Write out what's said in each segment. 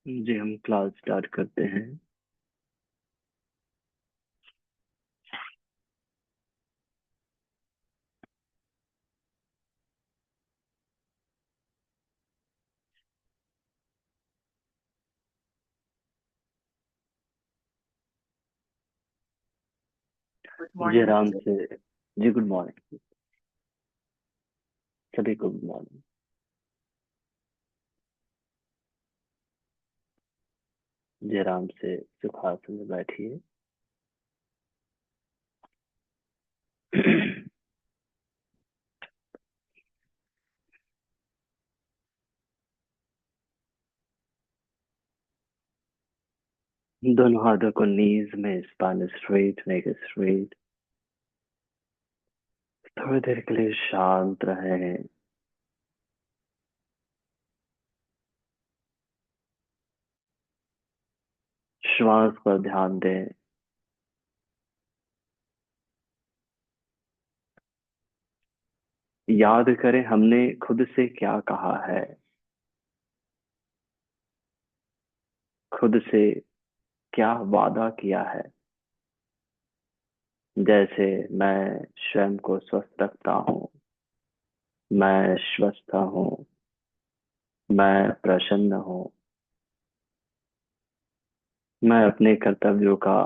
जी, हम class start करते हैं। गुड जी, मॉर्निंग आराम सर। से। जी, गुड मॉर्निंग। सभी को गुड मॉर्निंग। जी, आराम से सुखासन में बैठिए। दोनों हाथों को नीज में स्पाइन स्ट्रेट, नेक स्ट्रेट। थोड़ी देर के लिए शांत रहें। श्वास पर ध्यान दें। याद करें हमने खुद से क्या कहा है। खुद से क्या वादा किया है। जैसे मैं स्वयं को स्वस्थ रखता हूँ। मैं स्वस्थ हूँ। मैं प्रसन्न हूँ। मैं अपने कर्तव्यों का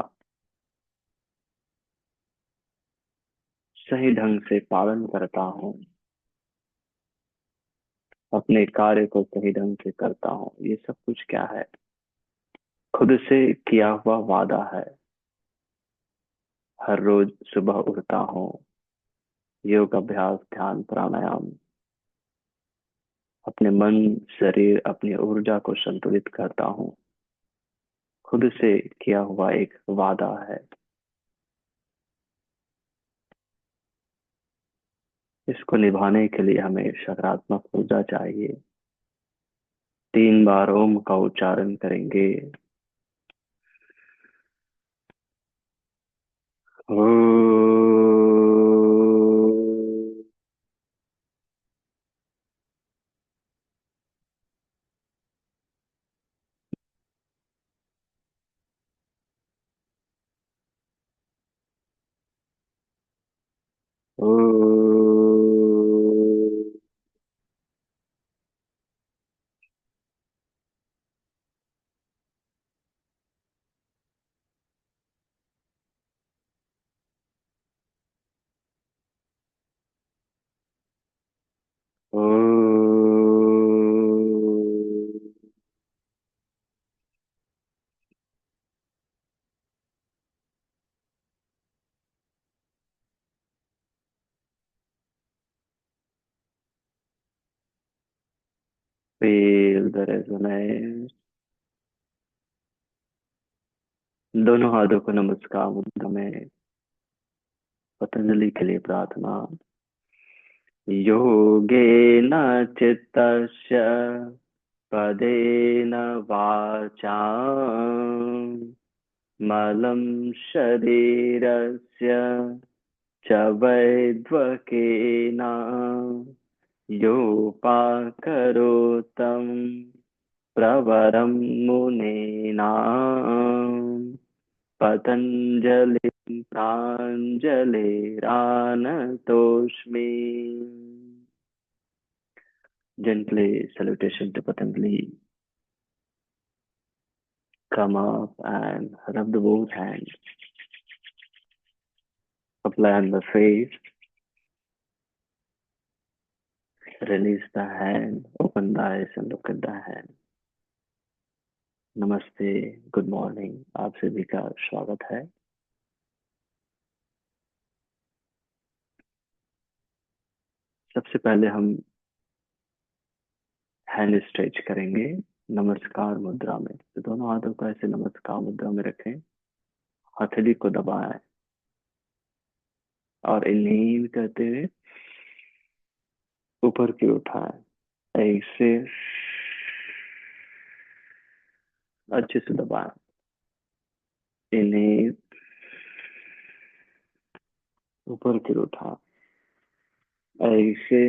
सही ढंग से पालन करता हूँ। अपने कार्य को सही ढंग से करता हूँ। ये सब कुछ क्या है? खुद से किया हुआ वादा है। हर रोज सुबह उठता हूँ। योग अभ्यास, ध्यान, प्राणायाम। अपने मन, शरीर, अपनी ऊर्जा को संतुलित करता हूँ। खुद से किया हुआ एक वादा है। इसको निभाने के लिए हमें सकारात्मक ऊर्जा चाहिए। 3 बार ओम का उच्चारण करेंगे। ओ। ओ। ओ। Feel the resonance। दोनों हाथों को नमस्कार मुद्रा में। पतंजलि के लिए प्रार्थना। योगेन चित्तस्य पदेन वाचां मलं शरीरस्य च वैद्वकेन योपाकरोतं प्रवरं मुनेना पतञ्जलिं प्राञ्जलिरानतोऽस्मि। Gently salutation to Patanjali. Come up and rub the both hands. Apply on the face. Release the hand. Open the eyes and look at the hand. नमस्ते, गुड मॉर्निंग। आप सभी का स्वागत है। सबसे पहले हम हैंड स्ट्रेच करेंगे नमस्कार मुद्रा में। तो दोनों हाथों को ऐसे नमस्कार मुद्रा में रखें। हथेली को दबाएं और इनहेल करते हुए ऊपर की उठाएं। ऐसे अच्छे से दबाएं। इनहेल, ऊपर की उठाएं। ऐसे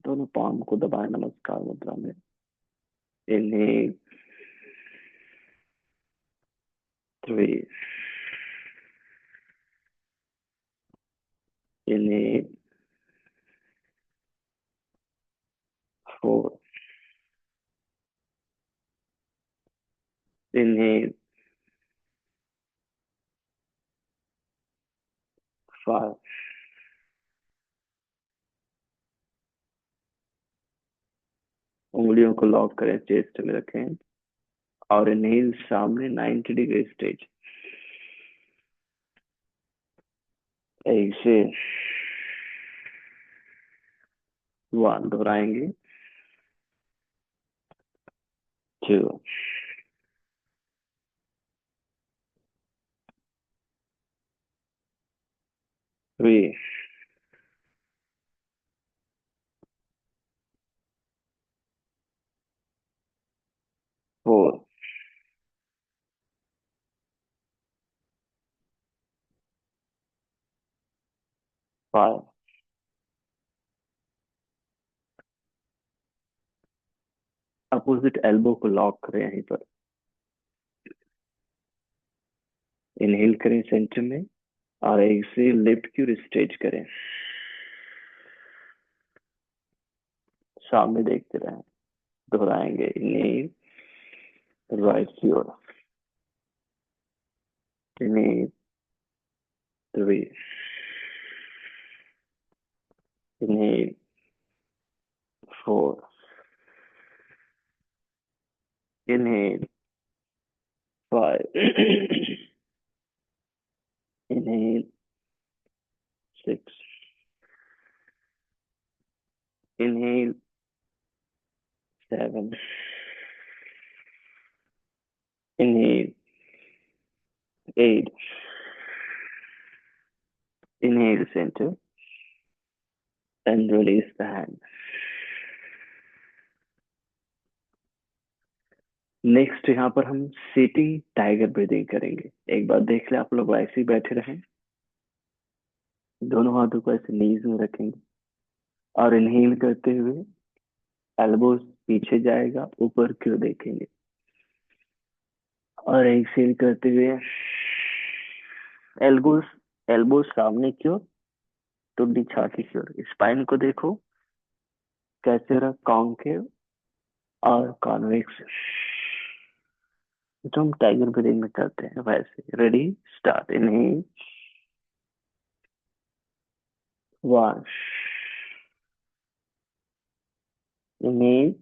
दोनों पाम को दबाएं नमस्कार मुद्रा में। Inhale, 3. Inhale, 4. Inhale, 5. उंगलियों को लॉक करें, चेस्ट में रखें और इनहेल सामने 90 डिग्री स्ट्रेच। ऐसे 1 दोहराएंगे, 2, 3, 4, 5। अपोजिट एल्बो को लॉक करें यहीं पर। इनहेल करें सेंटर में और ऐसे लेफ्ट की स्ट्रेच करें, सामने देखते रहें। दोहराएंगे, इनहेल, राइट की ओर, inhale, 3, inhale, 4, inhale, 5, inhale, 6, inhale, 7, inhale, 8, inhale center and release the hand. Next यहाँ पर हम सिटिंग टाइगर ब्रीदिंग करेंगे। एक बार देख ले, आप लोग ऐसे ही बैठे रहें, दोनों हाथों को ऐसे नीज में रखेंगे और इनहेल करते हुए एल्बोज पीछे जाएगा, ऊपर की ओर देखेंगे और एक्सेल करते हुए एल्बोज एल्बोज सामने की ओर, टुड्डी छाती की ओर। स्पाइन को देखो कैसे रहा, कॉन्केव और कॉन्वेक्स, जो हम टाइगर ब्रीदिंग में करते हैं वैसे। Ready, start. Inhale, 1, inhale,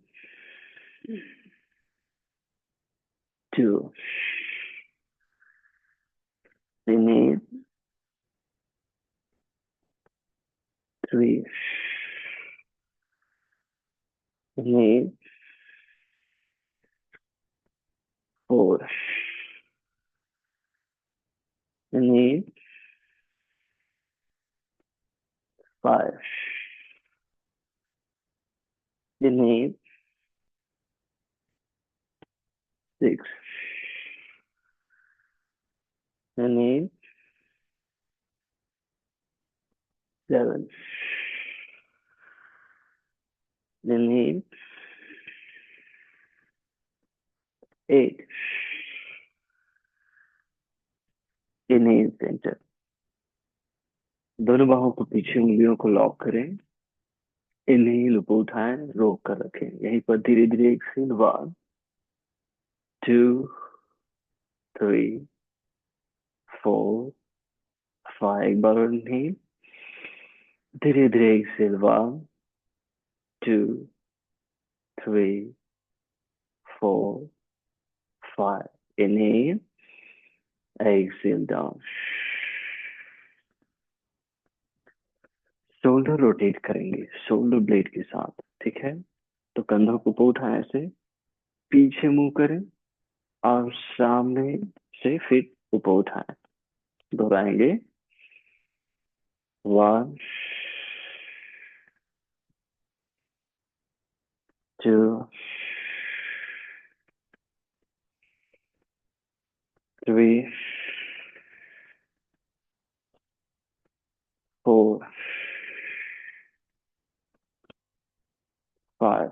2, inhale, 3, inhale, 4, inhale, 5, inhale, 6, inhale, 7, inhale, 8, inhale centre. दोनों बाहों को पीछे, उंगलियों को लॉक करें। इनहेल ऊपर उठाएं, रोक कर रखें यहीं पर। धीरे धीरे एक्सेल, 1, 2, 3, 4, 5। एक बार इनहेल, धीरे धीरे exhale, 1, 2, 3, 4, 5। Inhale, exhale down. Shoulder rotate करेंगे शोल्डर ब्लेड के साथ, ठीक है। तो कंधों को ऊपर उठाएं, ऐसे पीछे मुंह करें और सामने से फिर ऊपर उठाएं। दोहराएंगे, 1, 2, 3, 4, 5।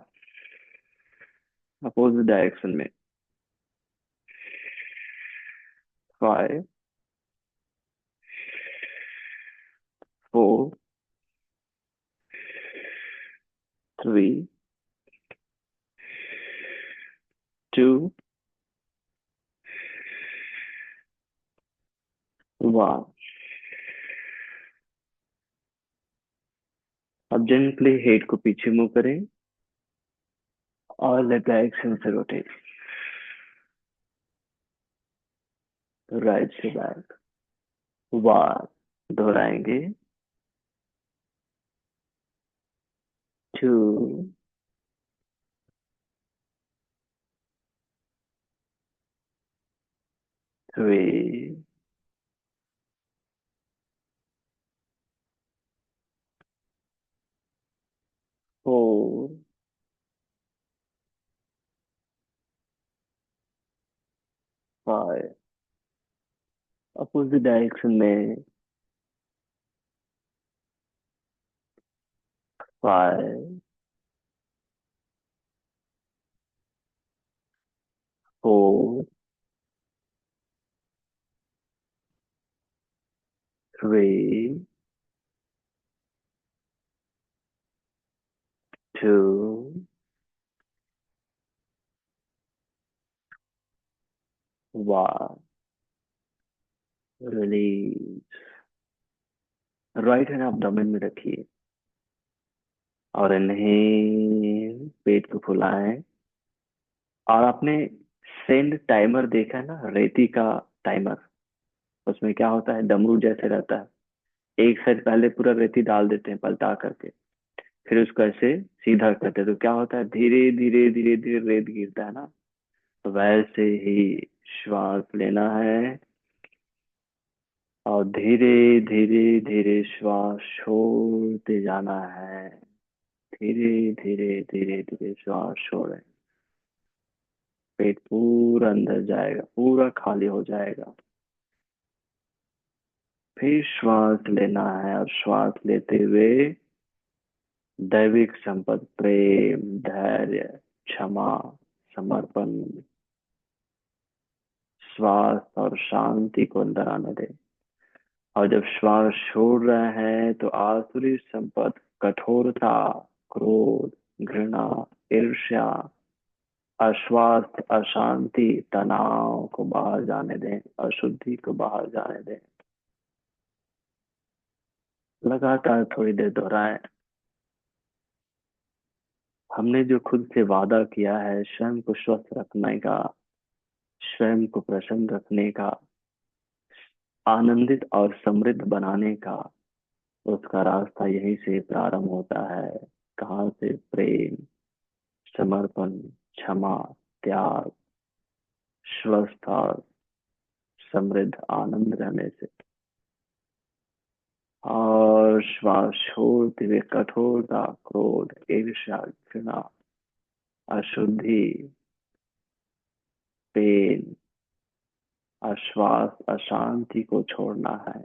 अपोजिट अपोजिट डायरेक्शन में। 5, 4, 3, 2, 1। अब जेंटली हेड को पीछे मूव करें और लेफ्ट डायरेक्शन से रोटेट, राइट से बैक। 1, दोहराएंगे। 2, 3, 4, 5। अपोजिट डायरेक्शन में। 5, 4, 3, 2, 1। रिलीज। राइट हैंड एब्डोमेन में रखिए और इन्हें पेट को फुलाएं। और आपने सेंड टाइमर देखा है ना, रेती का टाइमर? उसमें क्या होता है, डमरू जैसे रहता है। एक साइड पहले पूरा रेती डाल देते हैं पलटा करके, फिर उसको ऐसे सीधा करते हैं, तो क्या होता है, धीरे धीरे धीरे धीरे रेत गिरता है ना। तो वैसे ही श्वास लेना है और धीरे धीरे धीरे श्वास छोड़ते जाना है। धीरे धीरे धीरे धीरे श्वास छोड़े। पेट पूरा अंदर जाएगा, पूरा खाली हो जाएगा। फिर श्वास लेना है और श्वास लेते हुए दैविक संपत्ति, प्रेम, धैर्य, क्षमा, समर्पण, स्वास्थ्य और शांति को अंदर आने दें। और जब श्वास छोड़ रहे हैं तो आसुरी संपत्ति, कठोरता, क्रोध, घृणा, ईर्ष्या, अस्वास्थ्य, अशांति, तनाव को बाहर जाने दें, अशुद्धि को बाहर जाने दें। लगातार थोड़ी देर दोहराएं। हमने जो खुद से वादा किया है स्वयं को स्वस्थ रखने का, स्वयं को प्रसन्न रखने का, आनंदित और समृद्ध बनाने का, उसका रास्ता यहीं से प्रारंभ होता है। कहाँ से? प्रेम, समर्पण, क्षमा, त्याग, स्वस्थ और समृद्ध आनंद रहने से। और श्वास छोड़ते हुए कठोरता, क्रोध, ईर्ष्या, घृणा, अशुद्धि, पेन, अश्वास, अशांति को छोड़ना है।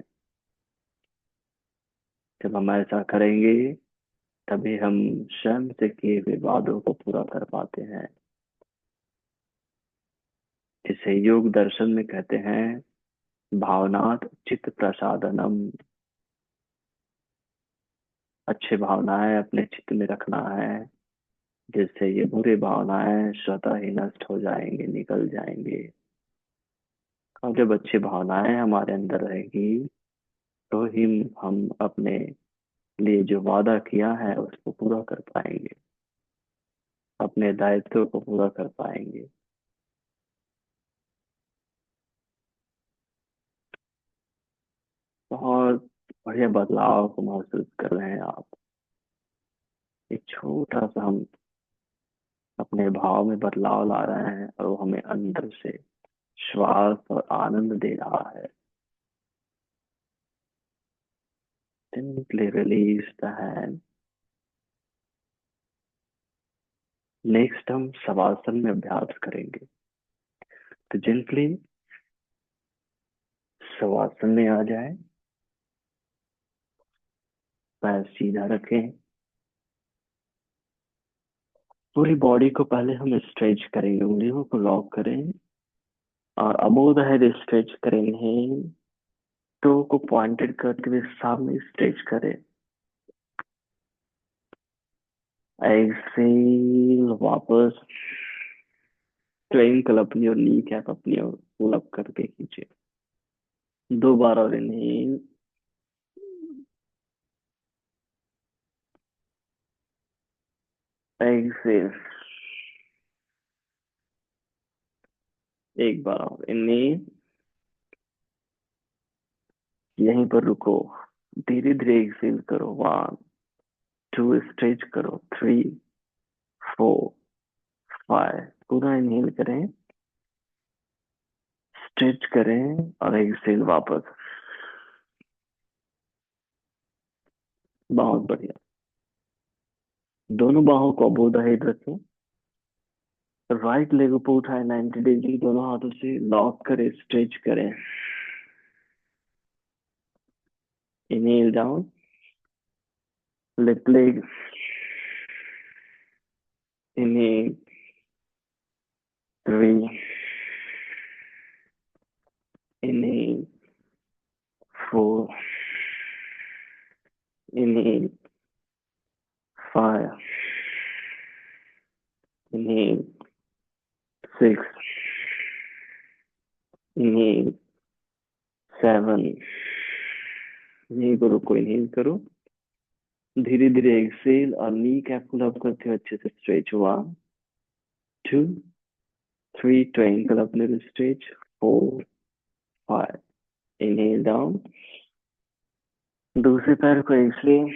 जब हम ऐसा करेंगे तभी हम स्वयं से किए हुए वादों को पूरा कर पाते हैं, जिसे योग दर्शन में कहते हैं भावनात् चित्त प्रसादनम। अच्छे भावनाएं अपने चित्त में रखना है, जिससे ये बुरे भावनाएं स्वतः ही नष्ट हो जाएंगे, निकल जाएंगे। और जब अच्छी भावनाएं हमारे अंदर रहेगी तो ही हम अपने लिए जो वादा किया है उसको पूरा कर पाएंगे, अपने दायित्व को पूरा कर पाएंगे। बहुत बढ़िया बदलाव को महसूस कर रहे हैं आप। एक छोटा सा हम अपने भाव में बदलाव ला रहे हैं और वो हमें अंदर से श्वास और आनंद दे रहा है। Simply release the hand। Next हम शवासन में अभ्यास करेंगे। तो जेंटली शवासन में आ जाए, पैर सीधा रखें, पूरी बॉडी को पहले हम स्ट्रेच करेंगे, उंगलियों को लॉक करें और अबोव द हेड स्ट्रेच करेंगे। टो को पॉइंटेड करते हुए सामने स्ट्रेच करें। एक्सेल, वापस ट्विंकल अपनी और नी कैप अपनी और पुल अप करके खींचे। 2 बार और इनहेल, एक्सेल। 1 बार और इनहेल, यहीं पर रुको। धीरे धीरे एक्सेल करो। 1 2, स्ट्रेच करो। 3 4 5, पूरा इनहेल करें, स्ट्रेच करें और एक्सेल वापस। बहुत बढ़िया। दोनों बाहों को अबोव द हेड रखें। राइट लेग ऊपर उठाए 90 डिग्री, दोनों हाथों से लॉक करें, स्ट्रेच करें। Inhale down, left leg, inhale. 3, inhale. 4, inhale. 5, inhale. 6, inhale. 7, यहीं को रुको, इनहेल करो। धीरे धीरे एक्सेल और नी कैप पुल अप करते हुए अच्छे से स्ट्रेच। 1 2 3, ट्रायंगल अपने स्ट्रेच। 4 5, inhale down. दूसरे पैर को एक्सेल,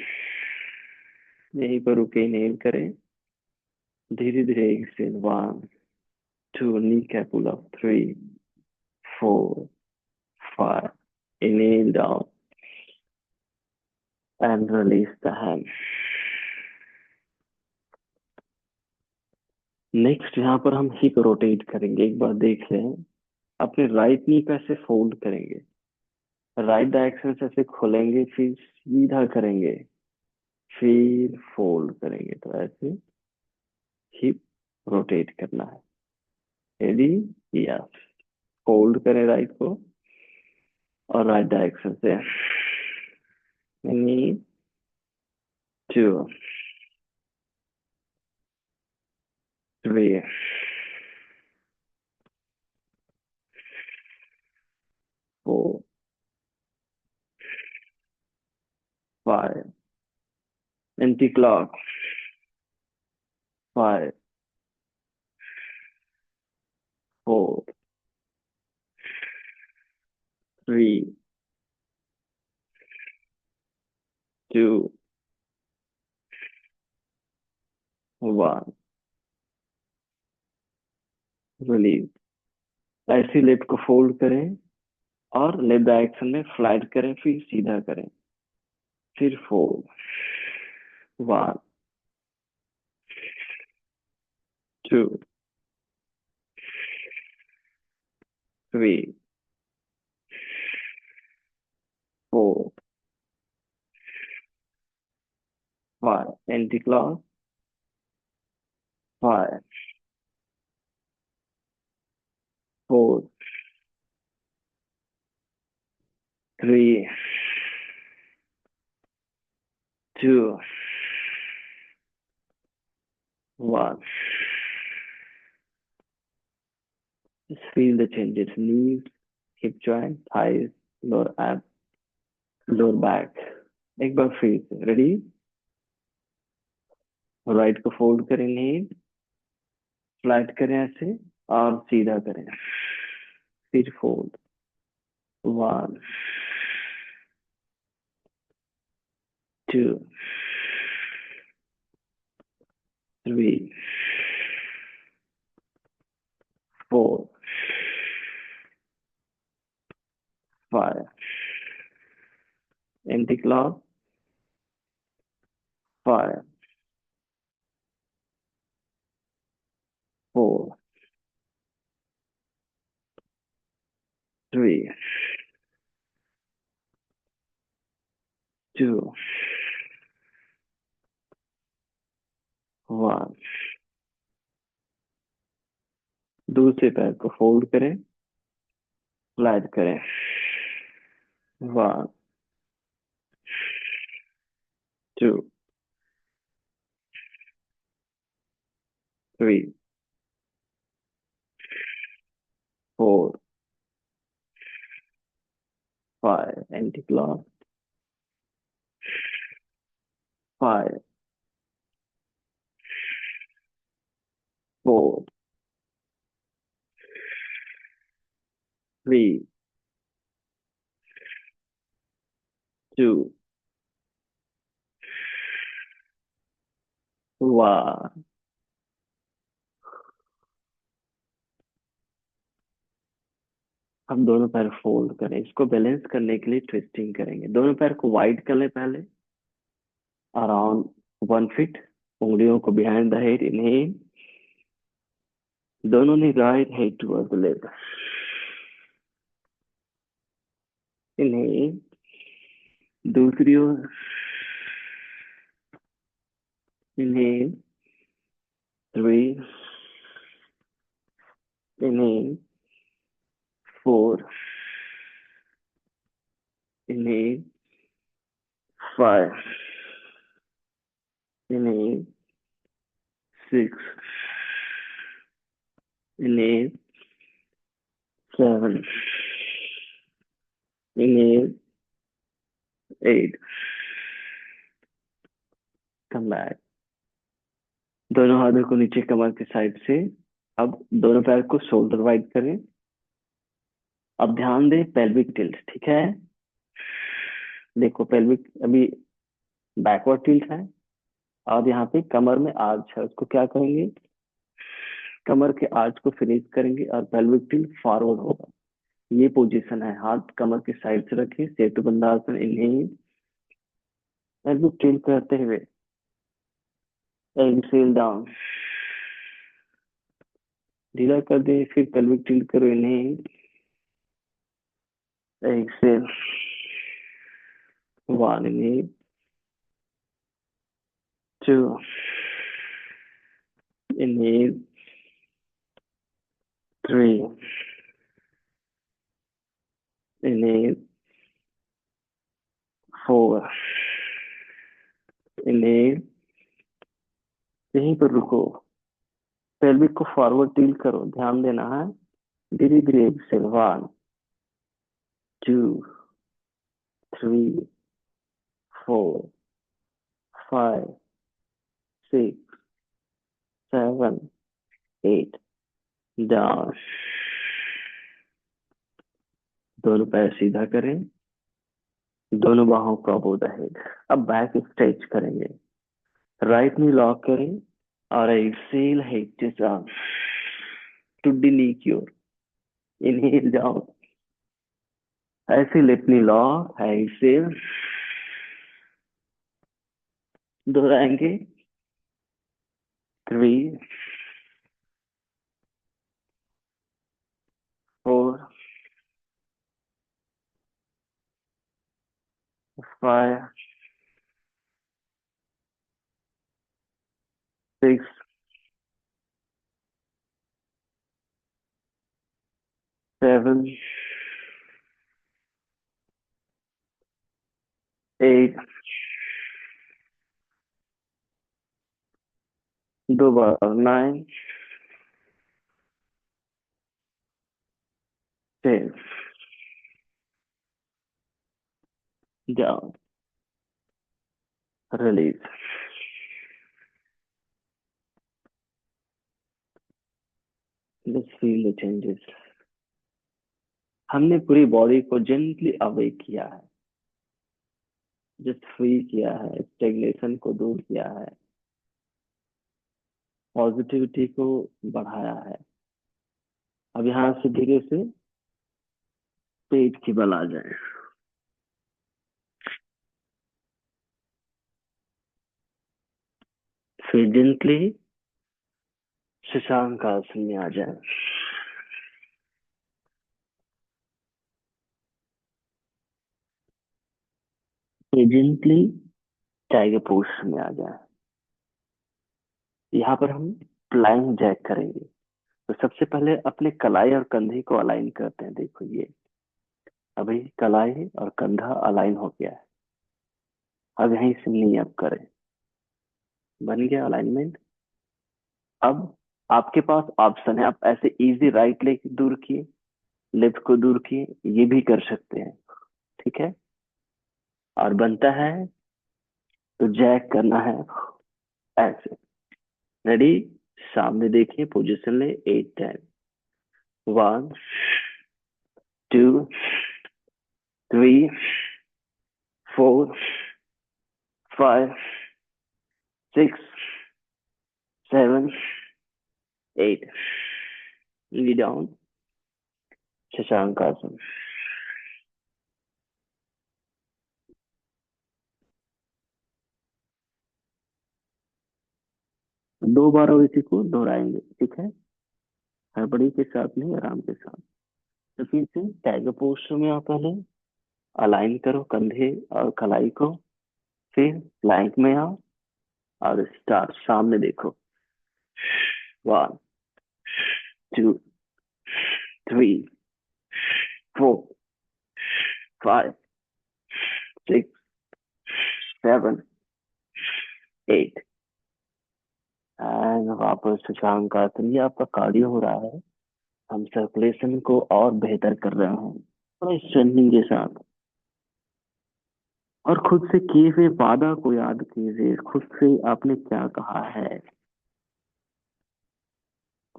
यहीं पर रुके, इनहेल करें। धीरे धीरे exhale. 1 2, knee cap pull up. 3 4 5, inhale down and release the hand. Next यहाँ पर हम हिप रोटेट करेंगे। एक बार देख लें। अपने राइट नी को ऐसे फोल्ड करेंगे, राइट डायरेक्शन से ऐसे खोलेंगे, फिर सीधा करेंगे, फिर फोल्ड करेंगे। तो ऐसे हिप रोटेट करना है। रेडी? यस। फोल्ड करें राइट को और राइट डायरेक्शन से। नी 2 3 4 5, anti clock। 5 4 3 2 1, रिलीज। ऐसे लेफ्ट को फोल्ड करें और लेफ्ट डायरेक्शन में फ्लाइट करें, फिर सीधा करें, फिर fold. 1 2 3 4 5, anti clock. 5 4 3 2 1। Just feel the changes: knees, hip joint, thighs, lower abs, lower back। एक बार फिर से। रेडी? राइट को फोल्ड करें, नीड फ्लैट करें ऐसे और सीधा करें, फिर फोल्ड। 1 2 3 4 5, anti clock. 5 4 3 2 1। दूसरे पैर को फोल्ड करें, फ्लैट करें। 1, 2, 3, 4, 5, एंटी क्लॉक। 5, 4, 3, 2, 1। हम दोनों पैर फोल्ड करें, इसको बैलेंस करने के लिए ट्विस्टिंग करेंगे। दोनों पैर को वाइड कर लें पहले, अराउंड 1 फीट। उंगलियों को बिहाइंड द हेड, इनहेल। दोनों ने right head toward the left, inhale. दूसरी ओर, inhale. 3, inhale. 4, inhale. 5, inhale. 6, inhale. 7, inhale. 8, come back. दोनों हाथों को नीचे कमर के साइड से। अब दोनों पैर को शोल्डर वाइड करें। अब ध्यान दें, पेल्विक टिल्ट, ठीक है। देखो पेल्विक अभी बैकवर्ड टिल्ट है, और यहाँ पे कमर में आर्च है, उसको क्या कहेंगे? कमर के आर्च को फिनिश करेंगे और पेल्विक टिल्ट फॉरवर्ड होगा। ये पोजीशन है, हाथ कमर के साइड से रखें, Setu Bandhasana. Inhale, pelvic tilt करते हुए एक्सेल डाउन, ढीला कर दे, फिर पेल्विक टिल्ट करो। Inhale, exhale. 1, inhale. 2, inhale. 3, inhale. 4, inhale। यहीं पर रुको, पेल्विक को फॉरवर्ड टिल्ट करो, ध्यान देना है। धीरे धीरे एक्सेल। 1, 2, 3, 4, 5, 6, 7, 8, डाउन। दोनों पैर सीधा करें, दोनों बाहों को अबोव द हेड। अब बैक स्ट्रेच करेंगे, राइट नी लॉक करें और exhale, head touch down to the knee cure. Inhale down, ऐसे लेफ्ट नी लॉक, एक्सेल। दोहराएंगे। 3, 4, 5, 6, 7, 8, दो बार 9, 10, down, release। Let's feel the changes। हमने पूरी बॉडी को जेंटली अवेक किया है, जस्ट फ्री किया है, स्टेगनेशन को दूर किया है, पॉजिटिविटी को बढ़ाया है। अब यहाँ से धीरे से पेट की बल आ जाए, फिर जेंटली शशांक आसन में आ जाए। फिर जेंटली टाइगर पोज में आ जाए। यहाँ पर हम फ्लाइंग जैक करेंगे। तो सबसे पहले अपने कलाई और कंधे को अलाइन करते हैं। देखो ये अभी कलाई और कंधा अलाइन हो गया है। अब यहीं से नी अप करें। बन गया अलाइनमेंट। अब आपके पास ऑप्शन है, आप ऐसे इजी राइट लेग दूर किए, लेफ्ट को दूर किए, ये भी कर सकते हैं। ठीक है। और बनता है तो जैक करना है ऐसे। रेडी। सामने देखिए, पोजीशन ले 8 टाइम। 1 2 3 4 5 6 7 8। Knee down. शशांक आसन। दो बार और इसी को दोहराएंगे। ठीक है। हड़बड़ी के साथ नहीं, आराम के साथ। तो फिर से टाइगर पोस्टर में आप पहले अलाइन करो कंधे और कलाई को। फिर प्लैंक में आओ और स्टार्ट। सामने देखो। 1 2 3 4 5 6 7 8। एंड वापस शशांक आसन। ये आपका कार्डियो हो रहा है। हम सर्कुलेशन को और बेहतर कर रहे हैं थोड़ा स्ट्रेंथनिंग के साथ। और खुद से किए हुए वादा को याद कीजिए। खुद से आपने क्या कहा है,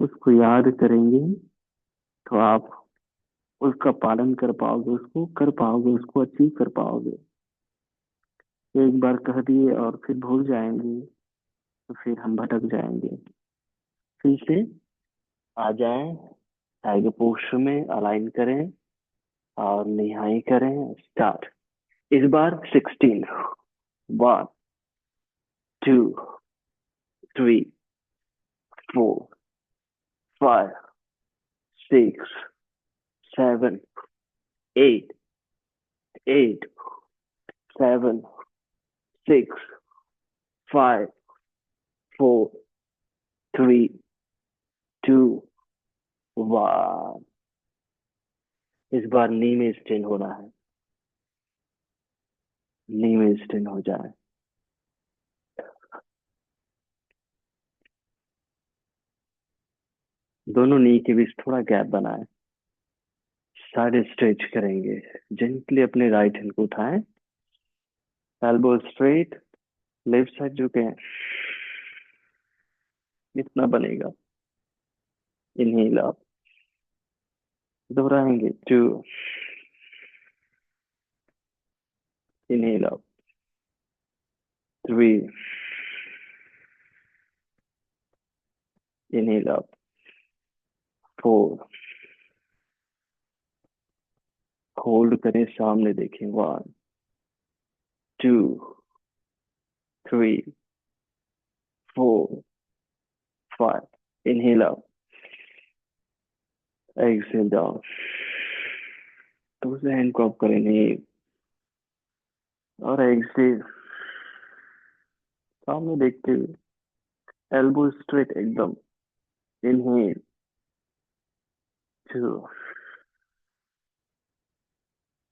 उसको याद करेंगे तो आप उसका पालन कर पाओगे, उसको कर पाओगे, उसको अचीव कर पाओगे। एक बार कह दिए और फिर भूल जाएंगे तो फिर हम भटक जाएंगे। फिर से आ जाएं, टाइगर पोस्टर में अलाइन करें और निहाई करें। स्टार्ट। इस बार 16। 1 2 3 4 5 6 7 8 8 7 6 5 4 3 2 1। इस बार नी में स्ट्रेन हो रहा है। नी में स्ट्रेन हो जाए। दोनों नी के बीच थोड़ा गैप बनाए। साइड स्ट्रेच करेंगे। जेंटली अपने राइट हैंड को उठाएं। Elbow straight. लेफ्ट साइड झुके। इतना बनेगा। Inhale up. दोहराएंगे। 2। Inhale up. 3। Inhale up. 4। Hold करें, सामने देखें। 1 2 3 4 5। Inhale up. Exhale down. दूसरे हैंड को अप करेंगे और एक्सेल। सामने देखते हुए एल्बो स्ट्रेट एकदम। Inhale. 2।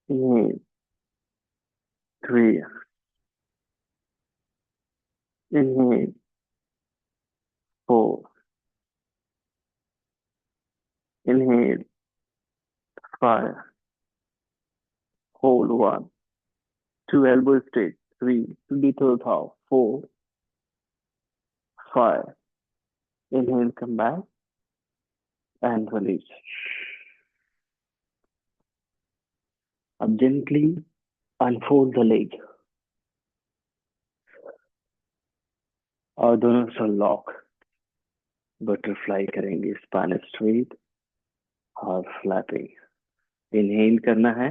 Inhale. 3। Inhale. 4। Inhale. 5। hold 1 2 elbow straight 3 little tau 4 5 inhale come back and release अब gently unfold the leg और दोनों से लॉक बटरफ्लाई करेंगे स्पाइन स्ट्रेट और फ्लैपिंग इनहेल करना है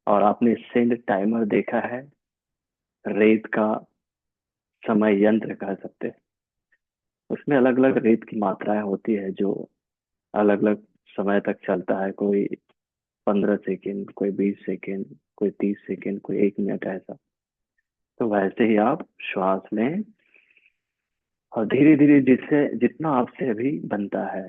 और आपने सेंड टाइमर देखा है रेत का समय यंत्र कह सकते हैं उसमें अलग अलग रेत की मात्राएं होती है जो अलग अलग समय तक चलता है कोई 15 सेकेंड कोई 20 सेकेंड कोई 30 सेकेंड कोई 1 मिनट ऐसा तो वैसे ही आप श्वास लें और धीरे धीरे जिससे जितना आपसे अभी बनता है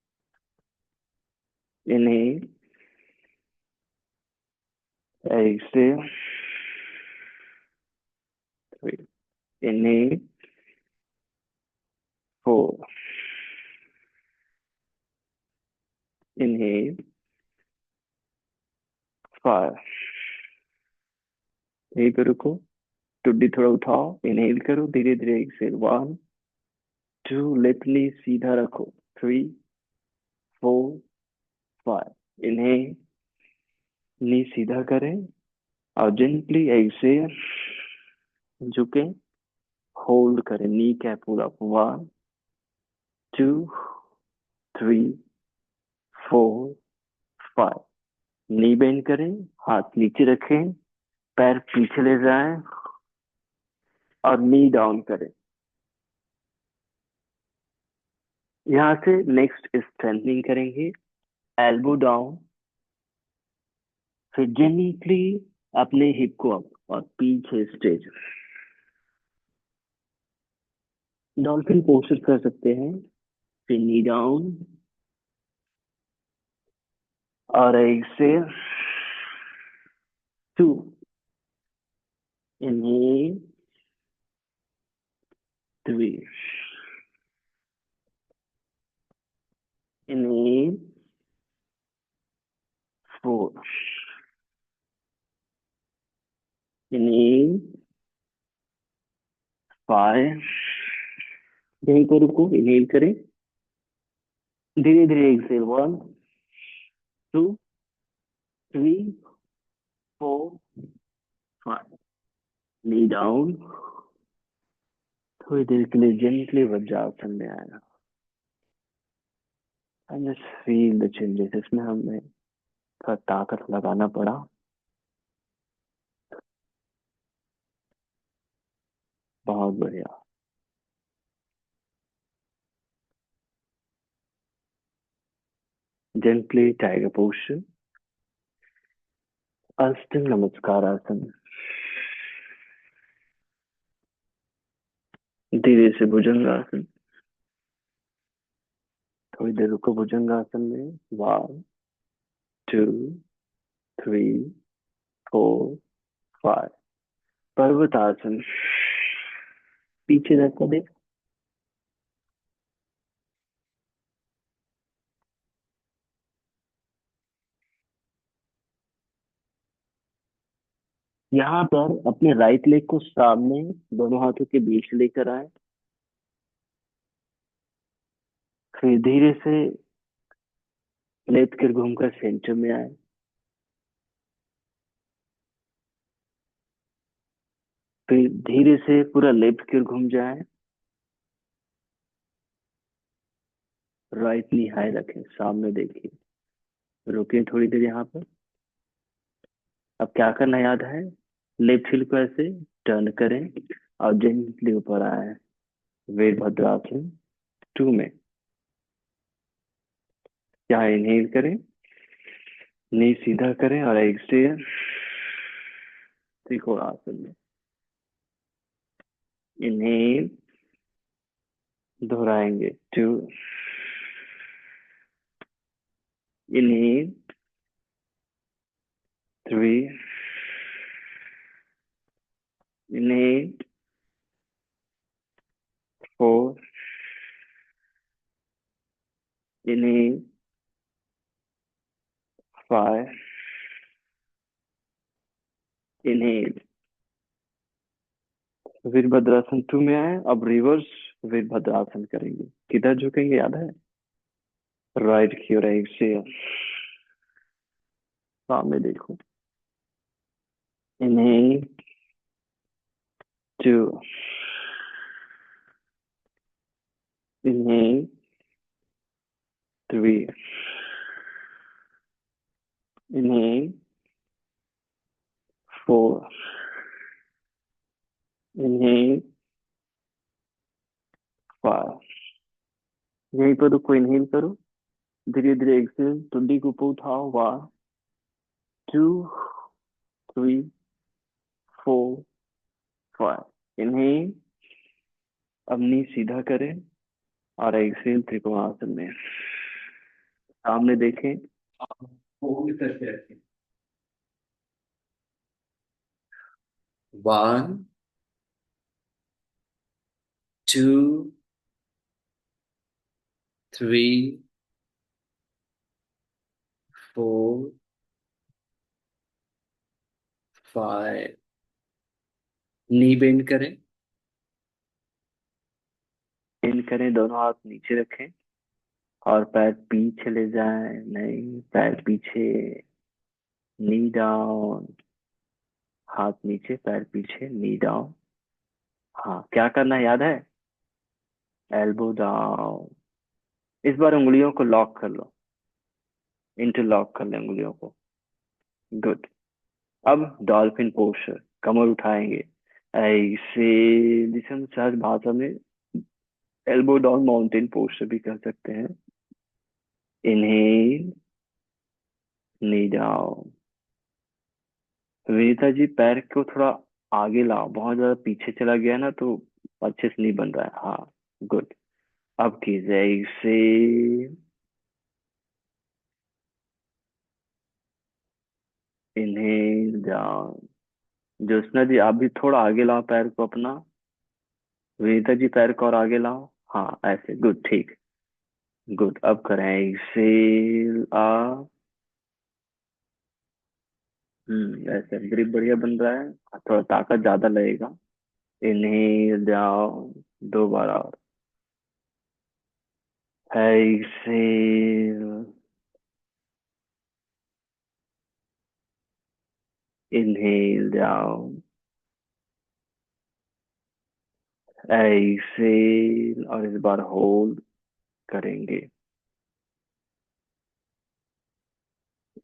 inhale, exhale, three, inhale, four, inhale, five. यहीं पे रुको, टुड्डी थोड़ा उठाओ, इनहेल करो धीरे धीरे, exhale, one, two, left knee सीधा रखो, three, four, five. Inhale, knee सीधा करें और जेंटली एक्सेल, झुके, होल्ड करें, नी कैप पूरा, one, two, three, four, five. Knee bend करें, हाथ नीचे रखें, पैर पीछे ले जाएं और नी डाउन करें। यहाँ से नेक्स्ट स्ट्रेंथनिंग करेंगे, एल्बो डाउन, फिर जेंटली अपने हिप को अप और पीछे स्ट्रेच। डॉल्फिन पोस्टर कर सकते हैं, फिर नी डाउन और exhale, two, inhale, three, inhale, four, inhale, five. यहीं पर रुको, इनहेल करें धीरे धीरे, exhale, one, two, three, four, five. Knee down, थोड़ी देर के लिए जेंटली वज्रासन में आया। And just feel the changes. इसमें हमें थोड़ा ताकत लगाना पड़ा। बहुत बढ़िया। जेंटली टाइगर पोस्टर, अष्ट नमस्कार आसन, धीरे से भुजंगासन। थोड़ी देर रुको भुजंगासन में, one, two, three, four, five. पर्वतासन, पीछे धक्का दे। यहाँ पर अपने राइट लेग को सामने दोनों हाथों के बीच लेकर आए, फिर धीरे से लेफ्ट कर घूमकर सेंटर में आए, फिर धीरे से पूरा लेफ्ट की ओर घूम जाए, राइट नी हाई रखें, सामने देखिए, रुकिए थोड़ी देर यहाँ पर। अब क्या करना याद है, लेफ्ट हिल को ऐसे टर्न करें और जेंटली ऊपर आए, वीरभद्रासन टू में। यहाँ इनहेल करें, नी सीधा करें और एक्सहेल त्रिकोणासन में। इनहेल, दोहराएंगे, two, inhale, three, inhale, four, inhale, five, inhale. Virabhadrasana two में आए, अब रिवर्स वीरभद्रासन करेंगे। किधर झुकेंगे याद है, राइट की ओर, एक्सहेल, सामने देखो, inhale, two, inhale, three, inhale, four, inhale, five. यहीं पर रुको, इनहेल करो धीरे धीरे, एक्सेल, टुंडी को ऊपर उठाओ, one, two, three, four, five. Inhale, अब नी सीधा करें और एक्सेल त्रिकोणासन में, सामने देखें आप होल्ड करके रखें। 1 2 3 4 5। नी बेंड करें। इन करें, दोनों हाथ नीचे रखें और पैर पीछे ले जाएं, नहीं पैर पीछे, नी डाउन, हाथ नीचे पैर पीछे, नी डाउन। हाँ, क्या करना है याद है? Elbow down. इस बार उंगलियों को लॉक कर लो, इंटरलॉक कर ले उंगलियों को। गुड। अब डॉल्फिन पोस्चर, कमर उठाएंगे ऐसे, जिसे हम सहज भाषा में एल्बो डाउन माउंटेन पोस्चर भी कह सकते हैं। Inhale, knee down. Vinita ji, पैर को थोड़ा आगे लाओ, बहुत ज्यादा पीछे चला गया ना तो अच्छे से नहीं बन रहा है। हाँ, गुड। अब कीजिए ऐसे, इनहेल डाउन। ज्योत्सना जी, आप भी थोड़ा आगे लाओ पैर को अपना। विनीता जी, पैर को और आगे लाओ। हाँ ऐसे, गुड, ठीक। गुड, अब करें एक्सेल आ। ऐसे ग्रिप बढ़िया बन रहा है, थोड़ा ताकत ज्यादा लगेगा। इनहेल डाउन, 2 बार और। एक्सेल, इनहेल डाउन, एक्सेल, और इस बार होल्ड करेंगे।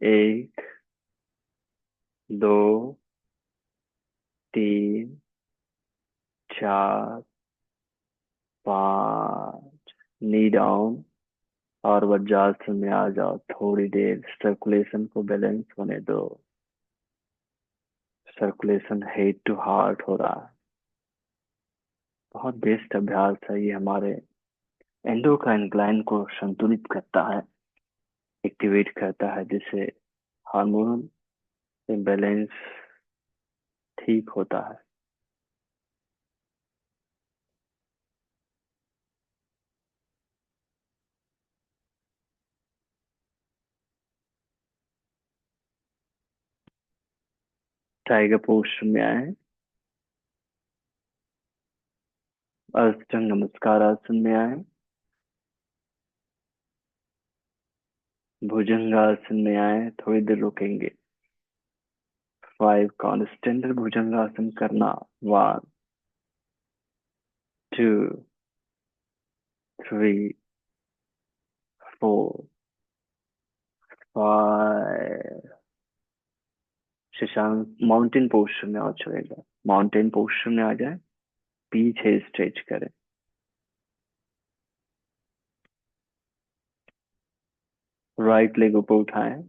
1 2 3 4 5। नी डाउन, और वज्रासन में आ जाओ, थोड़ी देर सर्कुलेशन को बैलेंस होने दो। सर्कुलेशन हेड टू हार्ट हो रहा है। बहुत बेस्ट अभ्यास है ये, हमारे एंडोक्राइन ग्लैंड को संतुलित करता है, एक्टिवेट करता है, जिससे हार्मोनल बैलेंस ठीक होता है। टाइगर पोस्टर में आए, अष्टांग नमस्कार आसन में आए, भुजंगासन में आए, थोड़ी देर रुकेंगे। 5 कॉन्स्टेंट भुजंगासन करना। 1 2 3 4 5। शशांक माउंटेन पोस्टर में आ चलेगा, माउंटेन पोस्टर में आ जाए, पीछे स्ट्रेच करें। राइट लेग ऊपर उठाएं,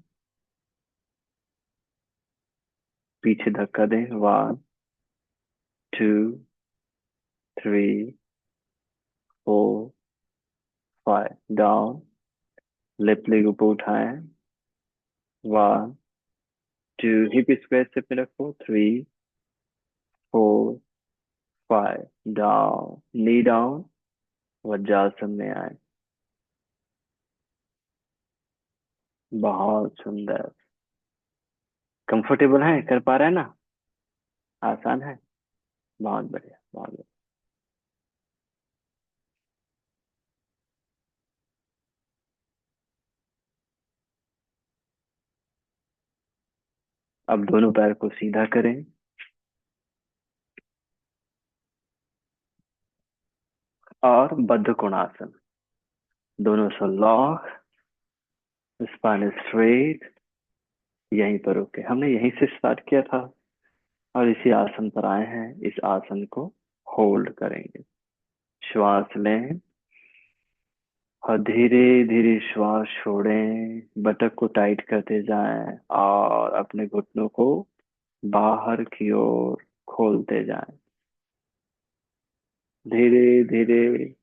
पीछे धक्का दें। 1 2 3 4 5। डाउन, लेफ्ट लेग ऊपर उठाएं। 1 2, हिप स्क्वायर स्टेप में रखो। 3 4 5। डाउन, नी डाउन, वज्रासन में आए। बहुत सुंदर। कंफर्टेबल है, कर पा रहे हैं ना? आसान है। बहुत बढ़िया, बहुत बढ़िया। अब दोनों पैर को सीधा करें और बद्ध कोणासन, दोनों से लॉक, स्पाइन स्ट्रेट। यहीं पर रुके, हमने यहीं से स्टार्ट किया था और इसी आसन पर आए हैं। इस आसन को होल्ड करेंगे। श्वास लें और धीरे धीरे श्वास छोड़ें, बटक को टाइट करते जाएं और अपने घुटनों को बाहर की ओर खोलते जाएं। धीरे धीरे,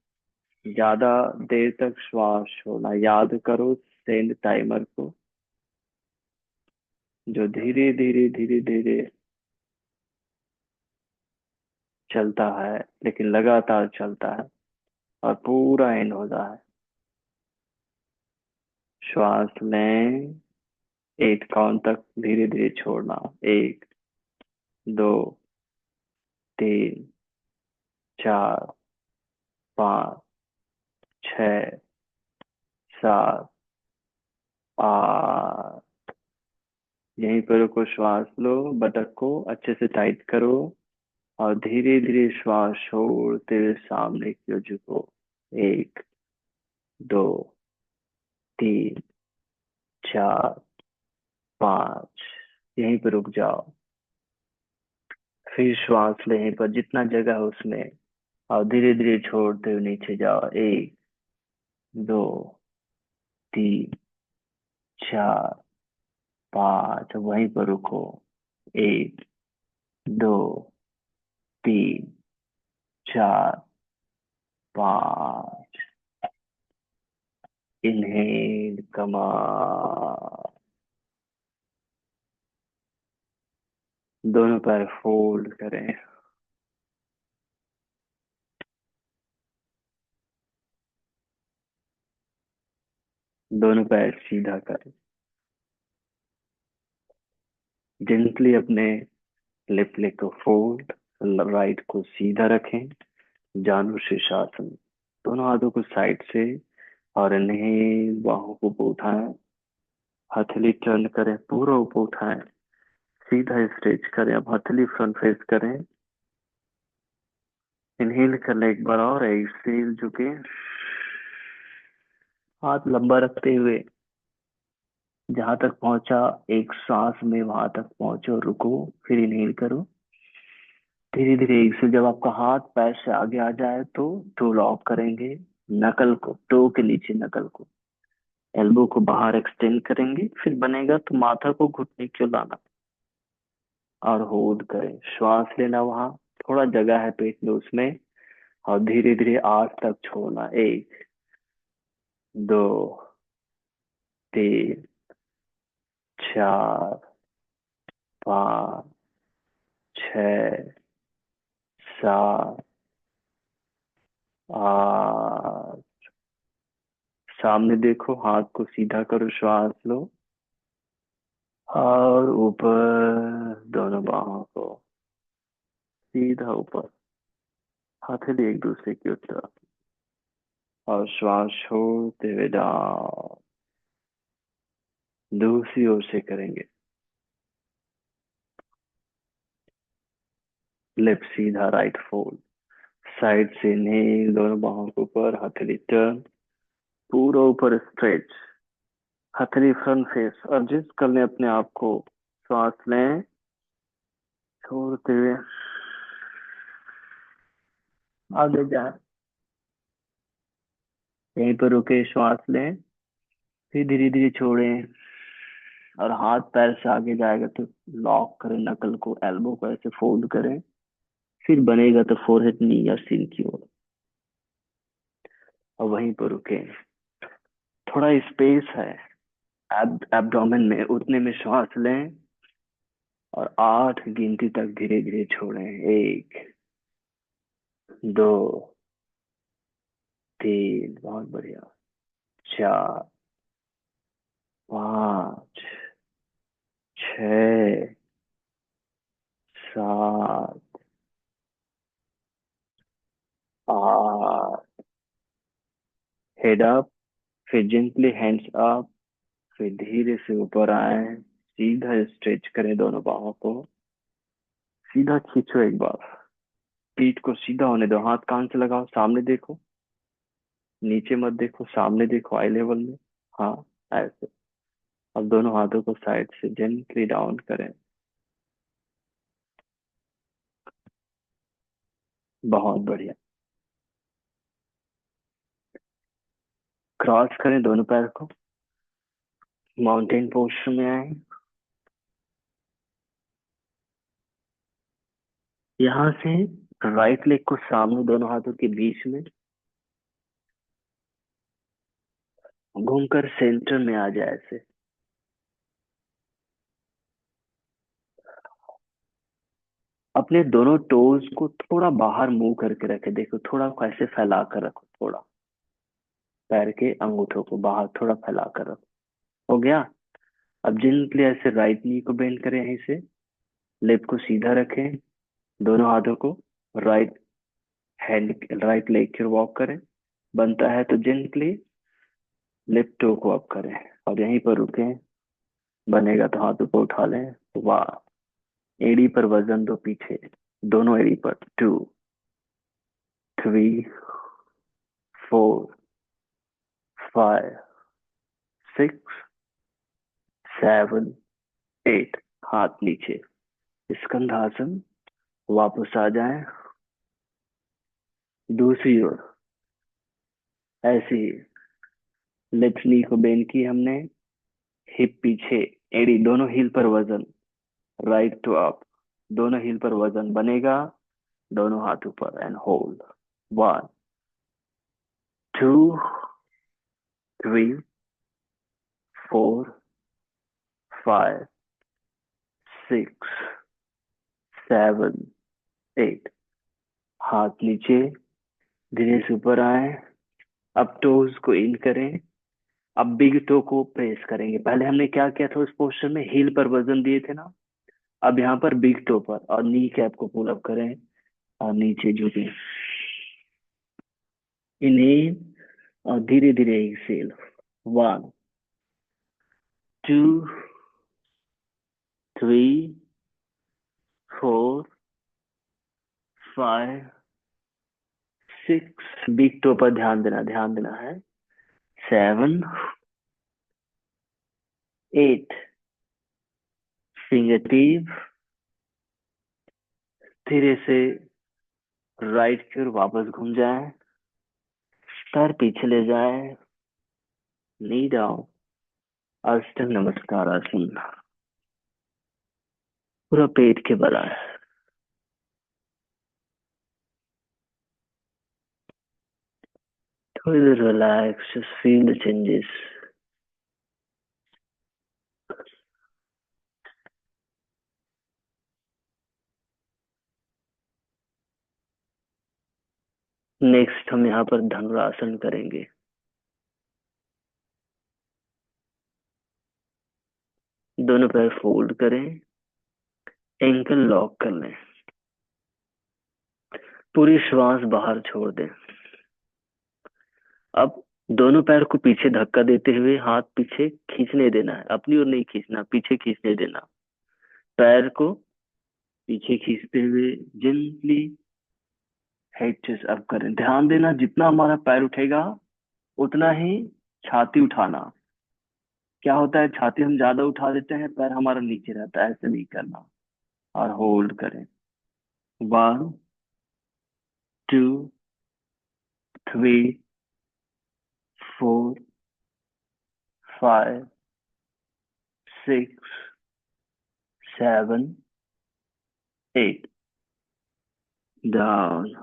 ज्यादा देर तक श्वास छोड़ना याद करो, सेंड टाइमर को। जो धीरे धीरे धीरे धीरे चलता है, लेकिन लगातार चलता है और पूरा एंड होता है। श्वास लें, 8 काउंट तक धीरे धीरे छोड़ना। 1, 2, 3, 4, 5, 6, 7, 8। यहीं पर रुको, श्वास लो, बटक को अच्छे से टाइट करो और धीरे धीरे श्वास छोड़ते हुए सामने की ओर झुको। 1, 2, 3, 4, 5। यहीं पर रुक जाओ। फिर श्वास ले, यहीं पर जितना जगह है उसमें, और धीरे धीरे छोड़ते हुए नीचे जाओ। 1, 2, 3, 4, 5। वहीं पर रुको। 1, 2, 3, 4, 5। इनहेल, कमाल। दोनों पैर फोल्ड करें। दोनों पैर सीधा करें। जेंटली अपने लेफ्ट लेग को फोल्ड, राइट को सीधा रखें। जानु शीर्षासन। दोनों हाथों को साइड से, और इनहेल, बाहों को ऊपर उठाएं। हथेली टर्न करें, पूरा ऊपर उठाएं। सीधा स्ट्रेच करें। अब हथेली फ्रंट फेस करें। इनहेल कर ले एक बार और, एक्सहेल झुके, हाथ लंबा रखते हुए जहां तक पहुंचा एक सांस में वहां तक पहुंचो, रुको, फिर इनहेल करो। धीरे धीरे एक्सहेल। जब आपका हाथ पैर से आगे आ जाए तो टो लॉक करेंगे, नकल को, टो के नीचे नकल को, एल्बो को बाहर एक्सटेंड करेंगे। फिर बनेगा तो माथा को घुटने क्यों लाना, और होल्ड करें। श्वास लेना, वहां थोड़ा जगह है पेट में उसमें, और धीरे धीरे 8 तक छोड़ना। 1, 2, 3, 4, 5, 6, 7, 8। सामने देखो, हाथ को सीधा करो, श्वास लो, और ऊपर दोनों बाहों को सीधा ऊपर, हथेली एक दूसरे की ओर तरफ, और श्वास छोड़ते हुए डाउन। दूसरी ओर से करेंगे। लेफ्ट सीधा, राइट फोल्ड, साइड से नील, दोनों बाहों के ऊपर, हथेली टर्न, पूरा ऊपर स्ट्रेच, हथेली फ्रंट फेस। एडजस्ट कर लें अपने आप को। श्वास लें, छोड़ते हुए आगे जाए। यहीं पर रुके, श्वास लें, फिर धीरे धीरे छोड़ें, और हाथ पैर से आगे जाएगा तो लॉक करें नकल को, एल्बो को ऐसे फोल्ड करें। फिर बनेगा तो फोरहेड, नी या सिर की ओर, और वहीं पर रुके। थोड़ा स्पेस है एब्डोमेन में, उतने में श्वास लें और 8 गिनती तक धीरे धीरे छोड़ें। 1, 2, 3, बहुत बढ़िया, 4, 5, 6, 7, 8। हेड अप, फिर जेंटली हैंड्स अप, फिर धीरे से ऊपर आए। सीधा स्ट्रेच करें दोनों बाहों को, सीधा खींचो एक बार। पीठ को सीधा होने दो, हाथ कान से लगाओ, सामने देखो, नीचे मत देखो, सामने देखो, आई लेवल में। हाँ, ऐसे। अब दोनों हाथों को साइड से जेंटली डाउन करें। बहुत बढ़िया। क्रॉस करें दोनों पैर को, माउंटेन पोस्टर में आए। यहाँ से राइट लेग को सामने दोनों हाथों के बीच में घूमकर सेंटर में आ जाए ऐसे। अपने दोनों टोज को थोड़ा बाहर मूव करके रखे, देखो थोड़ा कैसे फैला कर रखो, थोड़ा पैर के अंगूठों को बाहर थोड़ा फैला कर रखो। हो गया। अब जिंटली ऐसे राइट नी को बेंड करें, यहीं से लेफ्ट को सीधा रखें, दोनों हाथों को राइट हैंड राइट लेग की वॉक करें, बनता है तो जेंटली लेफ्ट टो को अप करें और यहीं पर रुकें, बनेगा तो हाथों को उठा लें। वाह। एड़ी पर वजन दो पीछे, दोनों एड़ी पर। 2, 3, 4, 5, 6, 7, 8। हाथ नीचे, स्कंधासन। वापस आ जाएं, दूसरी ओर ऐसे ही। लेफ्ट नी को बेंड की हमने, हिप पीछे, एड़ी दोनों हील पर वजन, राइट टू अप, दोनों हील पर वजन बनेगा, दोनों हाथ ऊपर एंड होल्ड। 1, 2, 3, 4, 5, 6, 7, 8। हाथ नीचे, धीरे से ऊपर आए। अब टोज को इन करें। अब बिग टो को प्रेस करेंगे। पहले हमने क्या किया था उस पोस्टर में, हील पर वजन दिए थे ना। अब यहाँ पर बिग टो पर, और नी कैप को पुल अप करें और नीचे झुकें। इन्हें और धीरे धीरे एक्सेल। 1, 2, 3, 4, 5, 6। बिग टो पर ध्यान देना है। 7, 8। फिंगर टिप धीरे से राइट की ओर वापस घूम जाए, सर पीछे ले जाए, नी डाउन, अष्टांग नमस्कार आसन, पूरा पेट के बल आए। थोड़ी देर relax, just feel the changes. Next हम यहाँ पर धनुरासन करेंगे। दोनों पैर फोल्ड करें, एंकल लॉक कर लें, पूरी श्वास बाहर छोड़ दें। अब दोनों पैर को पीछे धक्का देते हुए हाथ पीछे खींचने देना है, अपनी ओर नहीं खींचना, पीछे खींचने देना। पैर को पीछे खींचते हुए जेंटली हेड चेस्ट अप करें। ध्यान देना, जितना हमारा पैर उठेगा उतना ही छाती उठाना। क्या होता है, छाती हम ज्यादा उठा देते हैं, पैर हमारा नीचे रहता है, ऐसे नहीं करना। और होल्ड करें। 1, 2, 3, 4, 5, 6, 7, 8। डाउन।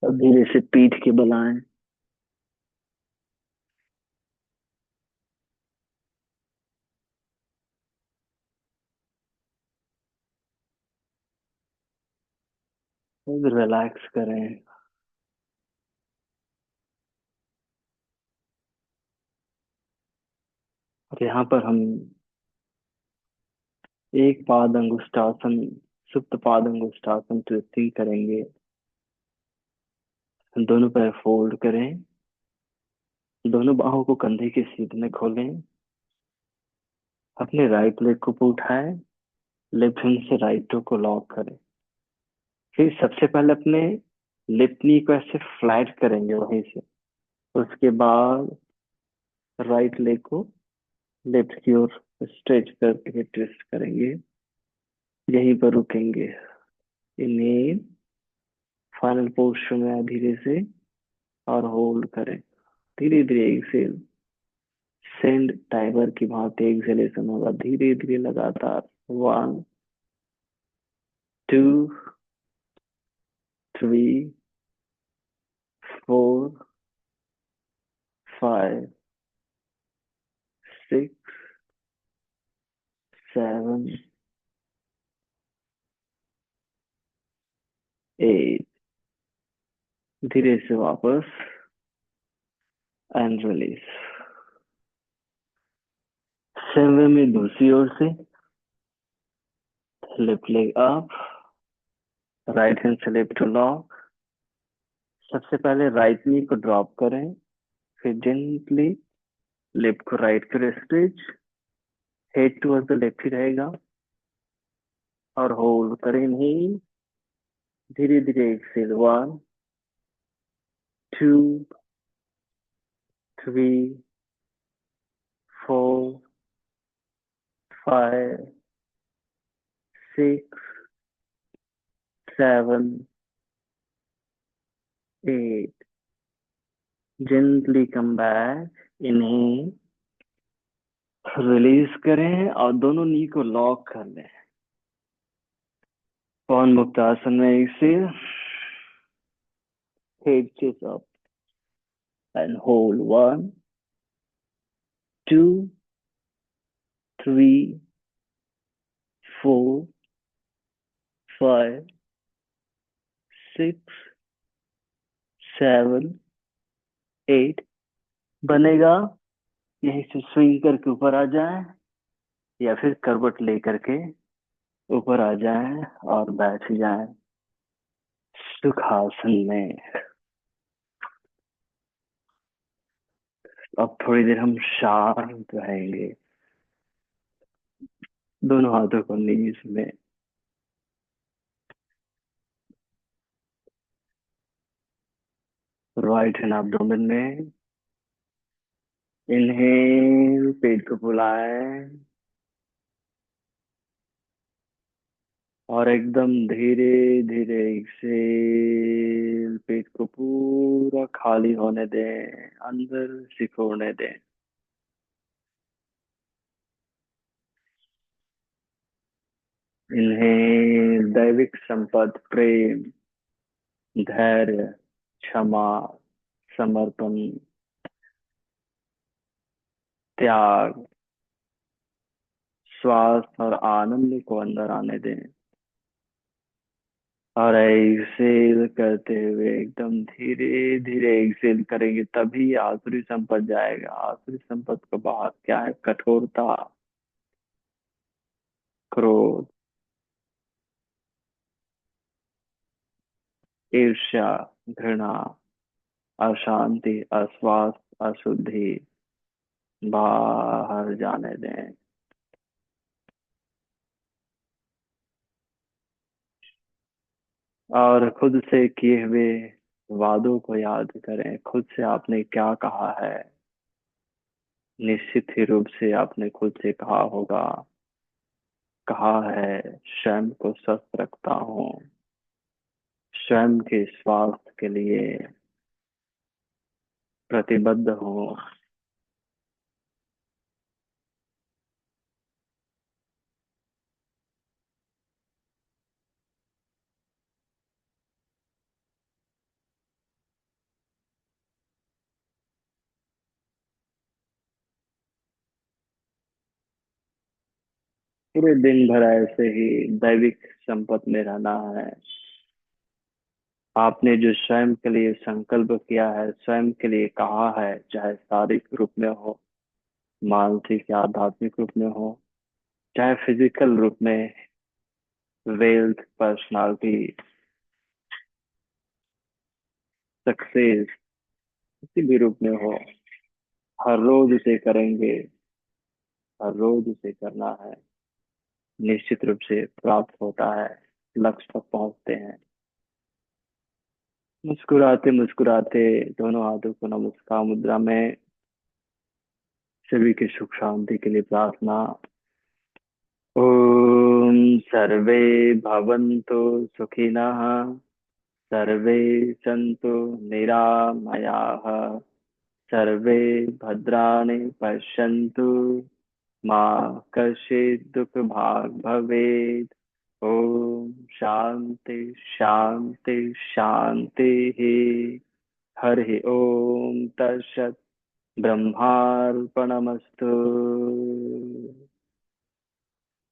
अब धीरे से पीठ के बल आए। रिलैक्स करें। और यहाँ पर हम एक पाद अंगुष्ठासन, सुप्त पाद अंगुष्ठासन ट्विस्टिंग करेंगे। दोनों पैर फोल्ड करें, दोनों बाहों को कंधे के सीध में खोलें, अपने राइट लेग को उठाएं, लेफ्ट हैंड से राइट टो को लॉक करें। फिर सबसे पहले अपने लेफ्ट नी को ऐसे फ्लैट करेंगे वहीं से। उसके बाद राइट लेग को लेफ्ट की ओर स्ट्रेच करके ट्विस्ट करेंगे, यहीं पर रुकेंगे। इन्हें फाइनल पोस्टर में धीरे से और होल्ड करें। धीरे धीरे एक्सेल। सेंड टाइमर की भांति एक्सेलेशन होगा, धीरे धीरे लगातार। 1, 2, 3, 4, 5, 6, 7, 8। धीरे से वापस एंड रिलीज। सेम वे में दूसरी ओर से left leg up, right hand से लेफ्ट टू लॉक। सबसे पहले राइट नी को ड्रॉप करें, फिर जेंटली लेफ्ट को राइट करें stretch, head towards the left ही रहेगा, और होल्ड करें नहीं। धीरे धीरे एक्सेल। 1, 2, 3, 4, 5, 6, 7, 8। जेंटली कम बैक, इन्हें रिलीज करें और दोनों नी को लॉक कर लें। पवन मुक्त आसन में Excel, head chest up and hold. 1, 2, 3, 4, 5, 6, 7, 8। बनेगा यहीं से स्विंग करके ऊपर आ जाए, या फिर करवट लेकर के ऊपर आ जाए और बैठ जाए सुखासन में। अब थोड़ी देर हम शांत रहेंगे, दोनों हाथों को नीज में, राइट हैंड एब्डोमेन में। इनहेल, पेट को फुलाएं और एकदम धीरे धीरे एक्सेल, पेट को पूरा खाली होने दें, अंदर सिकोड़ने दें। इन्हें दैविक संपद, प्रेम, धैर्य, क्षमा, समर्पण, त्याग, स्वास्थ्य और आनंद को अंदर आने दें। और एक्सेल करते हुए एकदम धीरे धीरे एक्सेल करेंगे, तभी आसुरी संपद जाएगा। आसुरी संपद को बाहर क्या है? कठोरता, क्रोध, ईर्ष्या, घृणा, अशांति, अस्वास्थ्य, अशुद्धि बाहर जाने दें। और खुद से किए हुए वादों को याद करें। खुद से आपने क्या कहा है? निश्चित ही रूप से आपने खुद से कहा होगा, कहा है स्वयं को स्वस्थ रखता हूँ, स्वयं के स्वास्थ्य के लिए प्रतिबद्ध हूँ। पूरे दिन भर ऐसे ही दैविक संपत्ति में रहना है। आपने जो स्वयं के लिए संकल्प किया है, स्वयं के लिए कहा है, चाहे शारीरिक रूप में हो, मानसिक या आध्यात्मिक रूप में हो, चाहे फिजिकल रूप में, वेल्थ, पर्सनालिटी, सक्सेस, किसी भी रूप में हो, हर रोज उसे करेंगे। हर रोज उसे करना है, निश्चित रूप से प्राप्त होता है, लक्ष्य तक पहुंचते हैं। मुस्कुराते मुस्कुराते दोनों हाथों को नमस्कार मुद्रा में, सभी की सुख शांति के लिए प्रार्थना। ओम सर्वे भवन्तु सुखिनः, सर्वे सन्तु निरामयाः, सर्वे भद्राणि पश्यन्तु मा कश्चित् दुःखभाग् भवेत्। ओम शांति शांति शांति। हरि ओम तत्सत्। ब्रह्मार्पणमस्तु।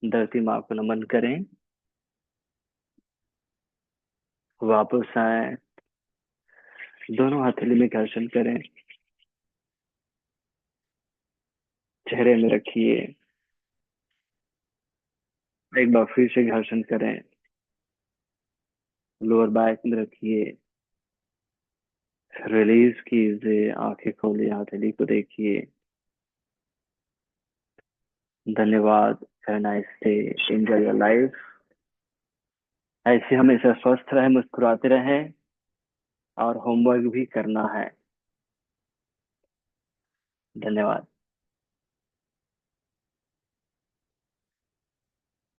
धरती माँ को नमन करें। वापस आए। दोनों हथेली में घर्षण करें। चेहरे में रखिए। एक बार फिर से घर्षण करें। लोअर बैक में रखिए। रिलीज कीजिए। आंखें खोलिए। हथेली को देखिए। धन्यवाद। Have a nice day. Enjoy your life. ऐसे हमेशा स्वस्थ रहे, मुस्कुराते रहें और होमवर्क भी करना है। धन्यवाद।